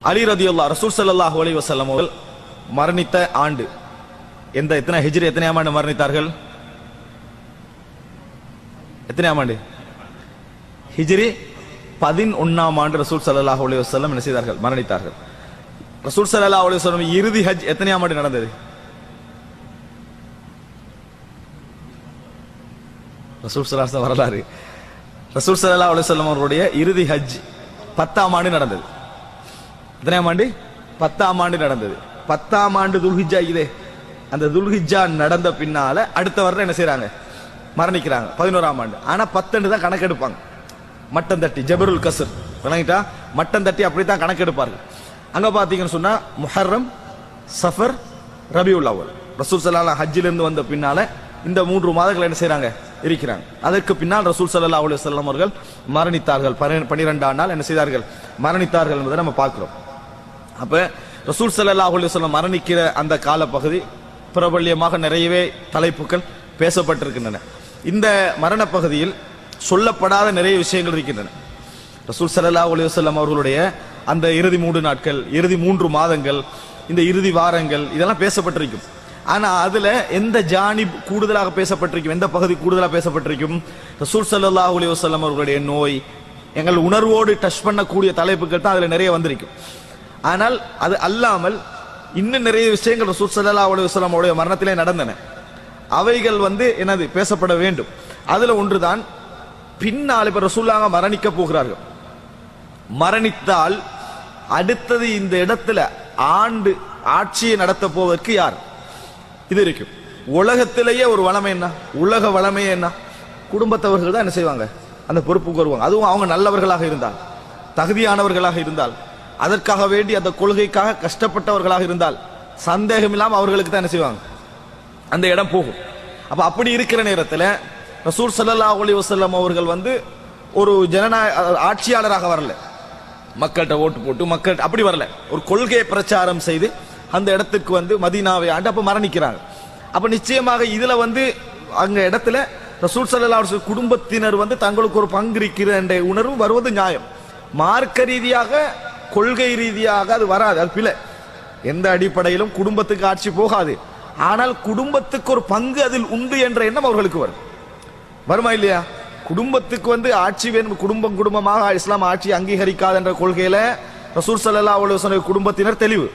அலி ரதியல்லாஹு ரசூல் ஸல்லல்லாஹு அலைஹி வஸல்லம் அவர்கள் மரணித்த ஆண்டு எத்தனை ஹிஜ்ரி எத்தனையாம் ஆண்டு மரணித்தார்கள்? எத்தனையாம் ஆண்டு? ஹிஜ்ரி 11ஆம் ஆண்டு ரசூல் ஸல்லல்லாஹு அலைஹி வஸல்லம் என்ன செய்தார்கள்? மரணித்தார்கள். ரசூல் ஸல்லல்லாஹு அலைஹி வஸல்லம் இறுதி ஹஜ் எத்தனையாம் ஆண்டு நடந்தது? ரசூல் ஸல்லல்லாஹு அலைஹி வரலாறு ரசூல் ஸல்லல்லாஹு அலைஹி வஸல்லம் அவர்களுடைய இறுதி ஹஜ் 10ஆம் ஆண்டு நடந்தது. எத்தனையாம் ஆண்டு? 10ஆம் ஆண்டு நடந்தது. 10ஆம் ஆண்டு துல்ஹிஜ்ஜா இதே அந்த துல்ஹிஜ்ஜா நடந்த பின்னால அடுத்த வருடம் என்ன செய்யறாங்க? மரணிக்கிறாங்க 11ஆம் ஆண்டு. ஆனா 10 தான் கணக்கெடுப்பாங்க. மட்டம் தட்டி ஜபருல் கஸ்ர் விளங்கிட்டா மட்டம் தட்டி அப்படித்தான் கணக்கெடுப்பார்கள். அங்க பாத்தீங்கன்னு சொன்னா முஹர்ரம், சஃபர், ரபியுல் அவ்வல் ரசூல் ஸல்லல்லாஹு ஹஜ்ஜில இருந்து வந்த பின்னால இந்த 3 மாதங்கள் என்ன செய்யறாங்க? இருக்கிறாங்க. அதற்கு பின்னால் ரசூல் ஸல்லல்லாஹு அலைஹி வஸல்லம் அவர்கள் மரணித்தார்கள். 12ஆம் நாள் என்ன செய்தார்கள்? மரணித்தார்கள் என்பதை நம்ம பார்க்கிறோம். அப்ப ரசூல் ஸல்லல்லாஹு அலைஹி வஸல்லம் மரணிக்கிற அந்த காலப்பகுதி பிரபல்யமாக நிறையவே தலைப்புகள் பேசப்பட்டிருக்கின்றன. இந்த மரண பகுதியில் சொல்லப்படாத நிறைய விஷயங்கள் இருக்கின்றன. ரசூல் ஸல்லல்லாஹு அலைஹி வஸல்லம் அவர்களுடைய அந்த இறுதி 3 நாட்கள், இறுதி 3 மாதங்கள், இந்த இறுதி வாரங்கள் இதெல்லாம் பேசப்பட்டிருக்கும். ஆனா அதுல எந்த ஜானிப் கூடுதலாக பேசப்பட்டிருக்கும், எந்த பகுதி கூடுதலாக பேசப்பட்டிருக்கும்? ரசூல் ஸல்லல்லாஹு அலைஹி வஸல்லம் அவர்களுடைய நோய், எங்கள் உணர்வோடு டச் பண்ணக்கூடிய தலைப்புகள் தான் அதுல நிறைய வந்திருக்கும். ஆனால் அது அல்லாமல் இன்னும் நிறைய விஷயங்கள் ரசூல் ஸல்லல்லாஹு அலைஹி வஸல்லம் அவருடைய மரணத்திலே நடந்தன. அவைகள் என்னது பேசப்பட வேண்டும். அதுல ஒன்றுதான் பின்னால் இப்ப ரசூலுல்லாஹ் மரணிக்க போகிறார்கள். மரணித்தால் அடுத்தது இந்த இடத்துல ஆண்டு ஆட்சியை நடத்த போவதற்கு யார்? இது இருக்கும். உலகத்திலேயே ஒரு வளமை என்ன? உலக வளமை என்ன? குடும்பத்தவர்கள் தான் என்ன செய்வாங்க? அந்த பொறுப்புக்கு வருவாங்க. அதுவும் அவங்க நல்லவர்களாக இருந்தால், தகுதியானவர்களாக இருந்தால், அதற்காக வேண்டி அந்த கொள்கைக்காக கஷ்டப்பட்டவர்களாக இருந்தால் சந்தேகம் இல்லாம அவர்களுக்கு தான் என்ன செய்வாங்க? அந்த இடம் போகும். அப்ப அப்படி இருக்கிற நேரத்தில் ரசூல் ஸல்லல்லாஹு அலைஹி வஸல்லம் அவர்கள் ஒரு ஜனநாயக ஆட்சியாளராக வரல, மக்கள்கிட்ட ஓட்டு போட்டு மக்கள் அப்படி வரல, ஒரு கொள்கையை பிரச்சாரம் செய்து அந்த இடத்துக்கு மதீனாவை ஆண்டு அப்ப மரணிக்கிறாங்க. அப்ப நிச்சயமாக இதுல அங்க இடத்துல ரசூல் ஸல்லல்லாஹு அலைஹி வஸல்லம் குடும்பத்தினர் தங்களுக்கு ஒரு பங்கு இருக்கிற என்ற உணர்வு வருவது நியாயம். மார்க்க ரீதியாக கொள்கை ரீதியாக அது வராது, அது பிழை. எந்த அடிப்படையிலும் குடும்பத்துக்கு ஆட்சி போகாது. ஆனால் குடும்பத்துக்கு ஒரு பங்கு அதில் உண்டு என்ற எண்ணம் அவர்களுக்கு வருமா இல்லையா? குடும்பத்துக்கு ஆட்சி வேணும். குடும்பமாக இஸ்லாம் ஆட்சி அங்கீகரிக்காது என்ற கொள்கையில ரசூல் ஸல்லல்லாஹு அலைஹி வஸல்லம் குடும்பத்தினர் தெளிவு.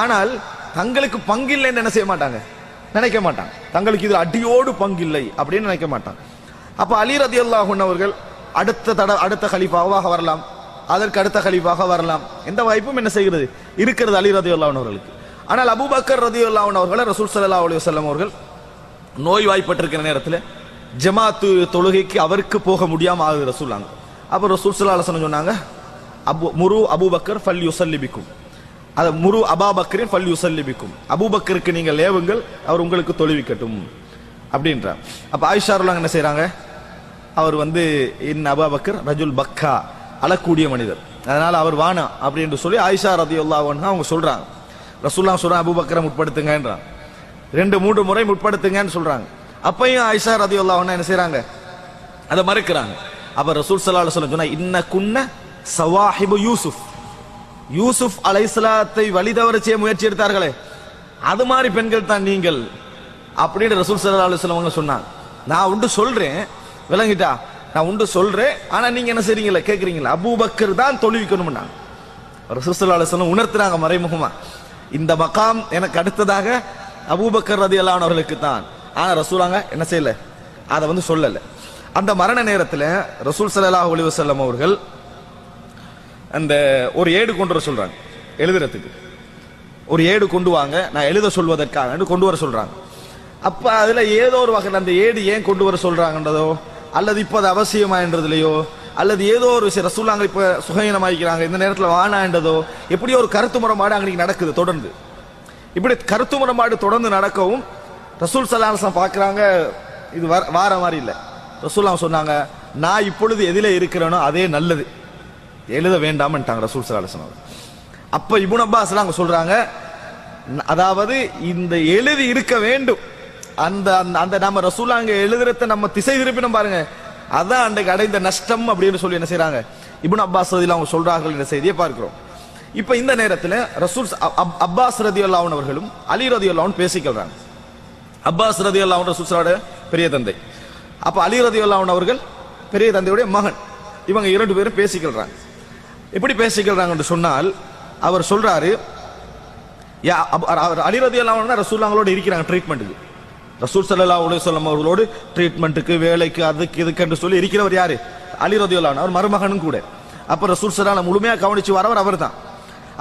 ஆனால் தங்களுக்கு பங்கில்லைன்னு என்ன செய்ய மாட்டாங்க? நினைக்க மாட்டாங்க. தங்களுக்கு இது அடியோடு பங்கில்லை அப்படின்னு நினைக்க மாட்டாங்க. அப்ப அலி ரலியல்லாஹு அன்ஹு அவர்கள் அடுத்த கலீஃபாவாக வரலாம், அதற்கு அடுத்த கலீஃபாக வரலாம். எந்த வாய்ப்பும் என்ன செய்கிறது? இருக்கிறது அலி ரலியல்லாஹு அன்ஹு அவர்களுக்கு. ஆனால் அபூபக்கர் ரலியல்லாஹு அன்ஹு அவர்களை ரசூல் ஸல்லல்லாஹு அலைஹி வஸல்லம் அவர்கள் நோய் வாய்ப்பட்டிருக்கிற நேரத்தில் ஜமாத்து தொழுகைக்கு அவருக்கு போக முடியாம ஆகுது ரசூலுல்லாஹ். அப்ப ரசூல் ஸல்லல்லாஹு அலைஹி வஸல்லம் சொன்னாங்க, முரு அபூபக்கர் ஃபல் யுஸல்லி பிக்கும், அது முரு அபூபக்கரின் ஃபல் யுஸல்லி பிக்கும், அபூபக்கருக்கு நீங்கள் ஏவுங்கள், அவர் உங்களுக்கு தொழுவிக்கட்டும் அப்படின்றார். அப்ப ஆயிஷா ரலியல்லாஹு என்ன செய்றாங்க? அவர் இன் அபூபக்கர் ரஜுல் பக்கா, அழக்கூடிய மனிதர், அதனால அவர் வானா அப்படின்னு சொல்லி ஆயிஷா ரலியல்லாஹு அன்ஹா அவங்க சொல்றாங்க. ரசூலுல்லாஹ் சொல்றாங்க அபூபக்கரை முற்படுத்துங்கன்றாங்க. 2-3 முறை முற்படுத்துங்கன்னு சொல்றாங்க. அப்பையும் ஆயிஷா ரலியல்லாஹு அன்ஹா என்ன செய்றாங்க? அதை மறுக்கிறாங்க. அப்ப ரசூல் ஸல்லல்லாஹு அலைஹி வஸல்லம் சொன்னா, இன்ன குன்ன சவாஹிபு யூசுப், யூசுப் அலைஹிஸ்ஸலாத்தை வழி தவற செய்ய முயற்சி எடுத்தார்களே அது மாதிரி பெண்கள் தான் நீங்கள் அப்படின்னு ரசூல் ஸல்லல்லாஹு அலைஹி வஸல்லம் சொன்னாங்க. நான் உண்டு சொல்றேன், விளங்கிட்டா? நான் உண்டு சொல்றேன், ஆனா நீங்க என்ன செய்றீங்களா? கேக்குறீங்களா? அபூபக்கர் தான் தொழுவிக்கணும்னா ரசூல் ஸல்லல்லாஹு அலைஹி வஸல்லம் உணர்த்துறாங்க மறைமுகமா, இந்த மகாம் எனக்கு அடுத்ததாக அபூபக்கர் ரலியல்லாஹு அன்ஹு அவர்களுக்கு தான். ஆனா ரசூலாங்க என்ன செய்யல? அதை சொல்லல. அந்த மரண நேரத்தில் ரசூல் ஸல்லல்லாஹு அலைஹி வஸல்லம் அவர்கள் அந்த ஒரு ஏடு கொண்டு வர சொல்றாங்க, எழுதுறதுக்கு ஒரு ஏடு கொண்டு வாங்க, நான் எழுத சொல்வதற்காக கொண்டு வர சொல்றாங்க. அப்ப அதுல ஏதோ ஒரு வகையில் அந்த ஏடு ஏன் கொண்டு வர சொல்றாங்கன்றதோ, அல்லது இப்ப அது அவசியமான்றதுலையோ, அல்லது ஏதோ ஒரு விஷயம் ரசூலுல்லாஹ் இப்ப சுகையினமாக்கிறாங்க இந்த நேரத்தில் வானான்றதோ, எப்படியோ ஒரு கருத்து முறைப்பாடு அன்னைக்கு நடக்குது தொடர்ந்து. இப்படி கருத்து முறைப்பாடு தொடர்ந்து நடக்கவும் ரசூல் ஸல்லல்லாஹு அலைஹி வஸல்லம் பார்க்கறாங்க, இது வார மாதிரி இல்லை. ரசூலுல்லாஹ் சொன்னாங்க, நான் இப்பொழுது எதிலே இருக்கிறேனோ அதே நல்லது, எழுத வேண்டாம்ட்டாங்க ரசூல் ஸல்லல்லாஹு அலைஹி வஸல்லம். அப்ப இப்னு அப்பாஸ் அங்க சொல்றாங்க, அதாவது இந்த எழுதி இருக்க வேண்டும், அந்த அந்த நம்ம ரசூலுல்லாஹ் அங்க எழுதுறத நம்ம திசை திருப்பினோம் பாருங்க, அதான் அன்றைக்கு அடைந்த நஷ்டம் அப்படின்னு சொல்லி என்ன செய்யறாங்க இப்னு அப்பாஸ் ரலியல்லாஹு அன்ஹு சொல்றார்கள் என்ற செய்தியை பார்க்கிறோம். இப்ப இந்த நேரத்தில் ரசூல் அப்பாஸ் ரதியல்லாஹு அன்ஹு அவர்களும் அலி ரதியல்லாஹு அன்ஹு பேசிக்கிறாங்க. அப்பாஸ் ரதியல்லாஹு அன்ஹு ரசூலுல்லாஹ்வுடைய பெரிய தந்தை, அப்ப அலி ரதியல்லாஹு அன்ஹு அவர்கள் பெரிய தந்தையுடைய மகன். இவங்க இரண்டு பேரும் பேசிக்கிறாங்க. எப்படி பேசிக்கிறாங்க என்று சொன்னால், அவர் சொல்றாரு, அலி ரதியல்லாஹு அன்ஹு ரசூலுல்லாஹ்வோடு இருக்கிறாங்க ட்ரீட்மெண்ட்டுக்கு. ரசூல் ஸல்லல்லாஹு அலைஹி வஸல்லம் அவர்களோடு ட்ரீட்மெண்ட்டுக்கு, வேலைக்கு, அதுக்கு இதுக்கு என்று சொல்லி இருக்கிறவர் யாரு? அலி ரதியல்லாஹு அன்ஹு. அவர் மருமகனும் கூட. அப்ப ரசூல் ஸல்லல்லாஹு முழுமையா கவனிச்சு வரவர் அவர் தான்.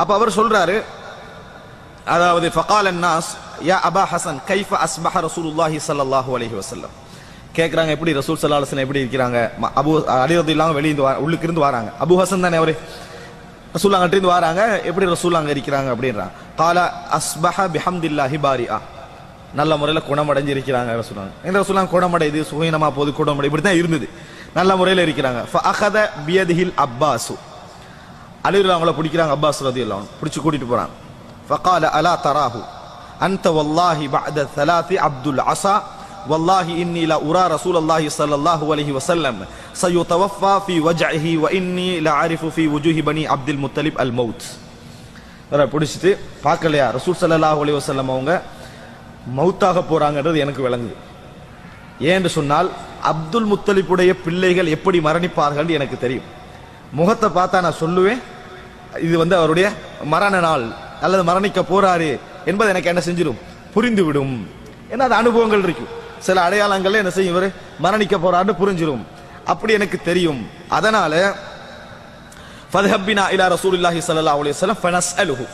அப்ப அவர் சொல்றாரு, அதாவது ஃபகால الناس யா அபா ஹசன் கைஃப அஸ்பஹ ரசூலுல்லாஹி ஸல்லல்லாஹு அலைஹி வஸல்லம். கேக்குறாங்க, எப்படி ரசூல் ஸல்லல்லாஹு அலைஹி வஸல்லம் எப்படி இருக்கிறாங்க? அபு அலி ரலியல்லாஹு அன்ஹு வெளிய உள்ளுக்கு இருந்து வராங்க. அபு ஹசன் தானே அவரு, ரசூலுல்லாஹ் கிட்ட இருந்து வராங்க, எப்படி ரசூலுல்லாஹ் அங்க இருக்கிறாங்க அப்படின்றாங்க. قال அஸ்பஹ பிஹம்தில்லாஹி பாரிஆ, நல்ல முறையில் குணமடைஞ்சு இருக்கிறாங்க ரசூலுல்லாஹ். இந்த ரசூலுல்லாஹ் குணமடைது, சுகீனமா போது, குணமடை இப்படி தான் இருந்தது, நல்ல முறையில் இருக்கிறாங்க. ஃபஅഖத பியதிஹில் அப்பாஸ், அலி ரலியல்லாஹு அன்ஹு பிடிக்கிறாங்க, அப்பாஸ் ரலியல்லாஹு அன்ஹு பிடிச்சு கூட்டிட்டு போறாங்க. فقال الا تراه انت والله بعد ثلاث عبد العصا والله اني لا ارى رسول الله صلى الله عليه وسلم سيتوفى في وجعه واني لا اعرف في وجوه بني عبد المطلب الموت. பிடிச்சிட்டு பார்க்கலையா, ரசூல் ஸல்லல்லாஹு அலைஹி வஸல்லம் அவங்க மௌத்தாக போறாங்கன்றது எனக்கு விளங்குது. ஏன்னு சொன்னால், அப்துல் முத்தலிப்புடைய பிள்ளைகள் எப்படி மரணிப்பார்கள் எனக்கு தெரியும். முகத்தை பார்த்தா நான் சொல்லுவேன், இது அவருடைய மரண நாள் அல்லது மரணிக்க போறாரு என்பது எனக்கு என்ன செஞ்சிடும், புரிந்துவிடும். ஏன்னா அது அனுபவங்கள் இருக்கும், சில அடையாளங்கள் என்ன செய்யும், இவர் மரணிக்க போறாருன்னு புரிஞ்சிடும். அப்படி எனக்கு தெரியும். அதனால ஃபத்ஹபினா இலா ரசூலுல்லாஹி ஸல்லல்லாஹு அலைஹி வஸல்லம் ஃபனஸ்அலுஹு,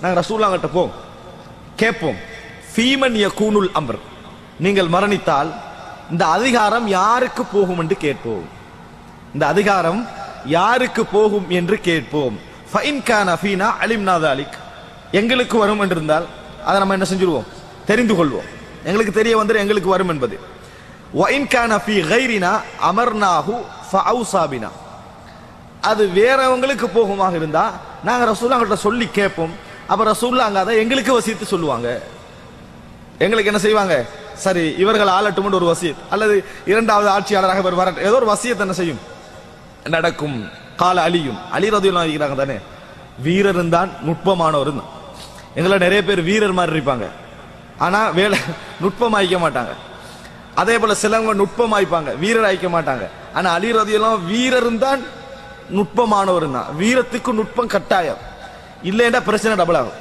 நாங்க ரசூலுல்லாஹ் கிட்ட போவோம், கேட்போம். ஃபீமன் யகூனுல் அம்ர், நீங்கள் மரணித்தால் இந்த அதிகாரம் யாருக்கு போகும் என்று கேட்போம். இந்த அதிகாரம் யாருக்கு போகும் என்று கேட்போம். ஃபஇன் கான ஃபீனா அலிம்னா ذلك, எங்களுக்கு வரும் என்றிருந்தால் அதை நம்ம என்ன செஞ்சிருவோம், தெரிந்து கொள்வோம். எங்களுக்கு தெரிய வந்துடும் எங்களுக்கு வரும் என்பது. வஇன் கான ஃபீ கைரினா அமர்னாஹு ஃபஅவ்ஸா பினா, அது வேறவங்களுக்கு போகுமாக இருந்தா நாங்க ரசூலுல்லாஹ் கிட்ட சொல்லி கேட்போம். அப்ப ரசூலுல்லாஹ் அங்க அதை எங்களுக்கு வசியத்து சொல்லுவாங்க. எங்களுக்கு என்ன செய்வாங்க, சரி இவர்கள் ஆளட்டும் ஒரு வசியத், அல்லது இரண்டாவது ஆட்சியாளராக இவர் வர ஏதோ ஒரு வசியத் என்ன செய்யும், நடக்கும். கால அலியும், அலி ரலியல்லாஹு அன்ஹு இருக்கிறாங்க தானே, வீரரும் தான் நுட்பமானவரும் தான். எங்களை நிறைய பேர் வீரர் மாதிரி இருப்பாங்க, ஆனா வேலை நுட்பமாய்க்க மாட்டாங்க. அதே போல சிலவங்க நுட்பமாய்ப்பாங்க, வீரர் ஆய்க்க மாட்டாங்க. ஆனா அலி ரலியல்லாஹு அன்ஹு வீரரும் தான் நுட்பமானவரும் தான். வீரத்துக்கு நுட்பம் கட்டாயம், இல்லைன்னா பிரச்சனை டபுள் ஆகும்.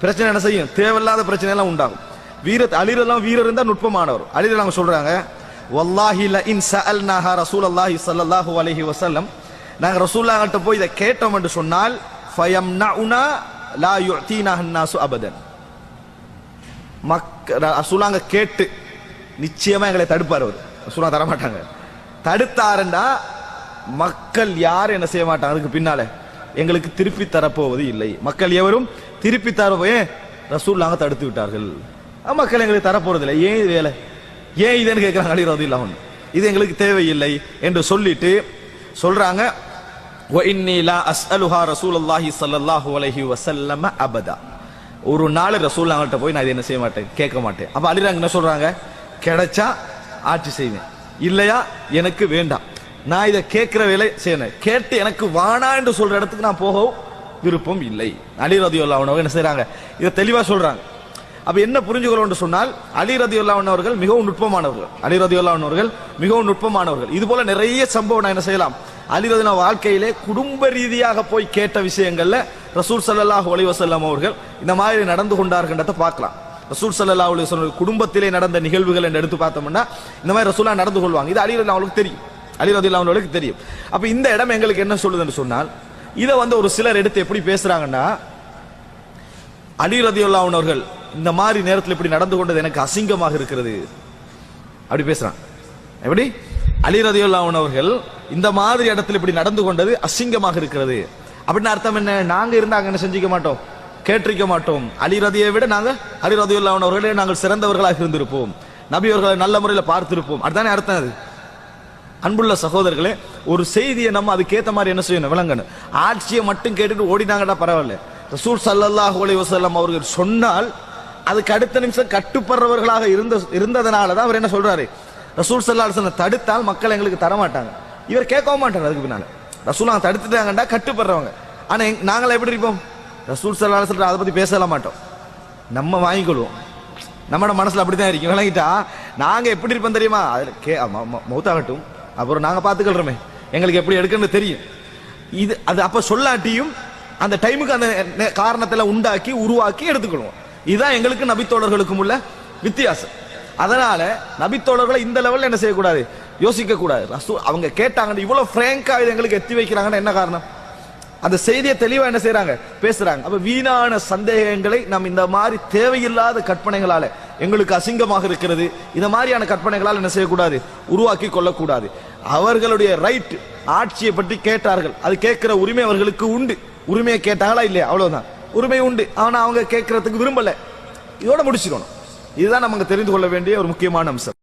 பிரச்சனை என்ன செய்யும், தேவையில்லாத பிரச்சனை எல்லாம் உண்டாகும். அலி ரலியல்லாஹு அன்ஹு வீரரும் தான் நுட்பமானவர். அலி ரலியல்லாஹு அன்ஹு சொல்றாங்க, வல்லாஹி ல இன் சஅல்னாஹா ரசூலுல்லாஹி ஸல்லல்லாஹு அலைஹி வஸல்லம், நாங்க ரசூலுல்லாஹ் கிட்ட போய் இதை கேட்டோம் என்று சொன்னால் ஃபயம்னஉனா லா யுஅதீனாஹு الناس அபதன், ரசூலுல்லாஹ் கேட்டு நிச்சயமா எங்களை தடுப்பார். அவர் ரசூலுல்லாஹ் தர மாட்டாங்க. தடுத்தாருண்டா மக்கள் யாரும் என்ன செய்ய மாட்டாங்க, அதுக்கு பின்னால எங்களுக்கு திருப்பி தரப்போவது இல்லை. மக்கள் எவரும் திருப்பி தரப்போயே ரசூலுல்லாஹ் தடுத்து விட்டார்கள். மக்கள் எங்களுக்கு தரப்போறதில்லை, ஏன் வேலை, ஏன் இதுன்னு கேட்கிறாங்க அலி ரலியல்லாஹு அன்ஹு. இது எங்களுக்கு தேவையில்லை என்று சொல்லிட்டு சொல்றாங்க, وَإِنِّي لَا أَسْأَلُهَا رَسُولَ اللَّهِ صَلَّى اللَّهُ عَلَيْهِ وَسَلَّمَ أَبَدًا, ஒரு நாள் ரசூலுல்லாஹ் கிட்ட போய் நான் இதை என்ன செய்ய மாட்டேன், கேட்க மாட்டேன். அப்ப அலி ரலியல்லாஹு என்ன சொல்றாங்க, கிடைச்சா ஆட்சி செய்வேன், இல்லையா எனக்கு வேண்டாம், நான் இதை கேட்கிற வேலை செய்யணும், கேட்டு எனக்கு வானா என்று சொல்ற இடத்துக்கு நான் போக விருப்பம் இல்லை. அலி ரலியல்லாஹு அன்ஹு என்ன செய்றாங்க, இதை தெளிவா சொல்றாங்க. அப்ப என்ன புரிஞ்சுக்கிறோம் சொன்னால், அலி ரலியல்லாஹு அன்ஹு அவர்கள் மிகவும் நுட்பமானவர்கள். அலி ரலியல்லாஹு அன்ஹு அவர்கள் மிகவும் நுட்பமானவர்கள். இது போல நிறைய சம்பவம் நான் என்ன செய்யலாம், அலி ரலியல்லாஹு வாழ்க்கையிலே குடும்ப ரீதியாக போய் கேட்ட விஷயங்கள்ல ரசூல் ஸல்லல்லாஹு அலைஹி வஸல்லம் அவர்கள் இந்த மாதிரி நடந்து கொண்டார்ன்றதை பார்க்கலாம். ரசூல் ஸல்லல்லாஹு அலைஹி வஸல்லம் குடும்பத்திலே நடந்த நிகழ்வுகள் என்று எடுத்து பார்த்தோம்னா இந்த மாதிரி ரசூலுல்லாஹ் நடந்து கொள்வாங்க. இது அலி ரலியல்லாஹு அவர்களுக்கு தெரியும், அலி ரலியல்லாஹு அவர்களுக்கு தெரியும். அப்ப இந்த இடம் எங்களுக்கு என்ன சொல்லுதுன்னு சொன்னால், இதை ஒரு சிலர் எடுத்து எப்படி பேசுறாங்கன்னா, அலி ரலியல்லாஹு அவர்கள் இந்த மாதிரி நேரத்தில் இப்படி நடந்து கொண்டது எனக்கு அசிங்கமாக இருக்கிறது அப்படி பேசுறான். எப்படி அலி ரலியல்லாஹு அவர்கள் இந்த மாதிரி இடத்துல இப்படி நடந்து கொண்டது அசிங்கமாக இருக்கிறது அப்படின்னு அர்த்தம் என்ன, நாங்க இருந்தாங்க என்ன செஞ்சிக்க மாட்டோம், கேட்டிருக்க மாட்டோம். அலி ரதியை விட நாங்க அலி ரலியல்லாஹு அவர்களே நாங்கள் சிறந்தவர்களாக இருந்திருப்போம், நபி அவர்களை நல்ல முறையில் பார்த்திருப்போம், அதுதானே அர்த்தம். அது அன்புள்ள சகோதரர்களே, ஒரு செய்தியை நம்ம அதுக்கேற்ற மாதிரி என்ன செய்யணும், விளங்கணும். ஆட்சியை மட்டும் கேட்டுட்டு ஓடினாங்கடா பரவாயில்ல, ரசூல் ஸல்லல்லாஹு அலைஹி வஸல்லம் அவர்கள் சொன்னால் அதுக்கு அடுத்த நிமிஷம் கட்டுப்படுறவர்களாக இருந்ததனால தான் அவர் என்ன சொல்றாரு, ரசூல் ஸல்லல்லாஹு அலைஹி வஸல்லம் தடுத்தால் மக்கள் எங்களுக்கு தர மாட்டாங்க, இவர் கேட்கவும் மாட்டாங்க. அதுக்கு பின்னால ரசூலுல்லாஹ் தடுத்துட்டாங்கடா கட்டுப்படுறவங்க, ஆனா நாங்கள் எப்படி இருப்போம்? ரசூல் ஸல்லல்லாஹு அலைஹி வஸல்லம் அதை பத்தி பேசல மாட்டோம், நம்ம வாங்கிக்கொள்வோம். நம்மட மனசுல அப்படித்தான் இருக்கும். விளங்கிட்டா? நாங்க எப்படி இருப்போம் தெரியுமா? அதுல மௌத்தாகட்டும், அப்புறம் நாங்க பாத்துக்கொள்றோமே, எங்களுக்கு எப்படி எடுக்கணும்னு தெரியும். இது அது அப்ப சொல்லாட்டியும் அந்த டைமுக்கு அந்த காரணத்துல உண்டாக்கி உருவாக்கி எடுத்துக்கொள்வோம். இதுதான் எங்களுக்கு நபித்தோழர்களுக்கும் உள்ள வித்தியாசம். அதனால நபித்தோழர்களை இந்த லெவல்ல என்ன செய்யக்கூடாது, யோசிக்க கூடாது. அவங்க கேட்டாங்க, இவ்வளவு பிராங்கா இது எங்களுக்கு எத்தி வைக்கிறாங்கன்னு என்ன காரணம்? அந்த செய்தியை தெளிவா என்ன செய்யறாங்க, பேசுறாங்க. அப்ப வீணான சந்தேகங்களை நாம் இந்த மாதிரி தேவையில்லாத கற்பனைகளால, எங்களுக்கு அசிங்கமாக இருக்கிறது, இந்த மாதிரியான கற்பனைகளால் என்ன செய்யக்கூடாது, உருவாக்கி கொள்ளக்கூடாது. அவர்களுடைய ரைட், ஆட்சியை பற்றி கேட்டார்கள், அது கேட்கிற உரிமை அவர்களுக்கு உண்டு. உரிமையை கேட்டாங்களா இல்லையா, அவ்வளவுதான், உரிமை உண்டு. ஆனா அவங்க கேட்கறதுக்கு விரும்பல, இதோட முடிச்சுக்கணும். இதுதான் நமக்கு தெரிந்து கொள்ள வேண்டிய ஒரு முக்கியமான அம்சம்.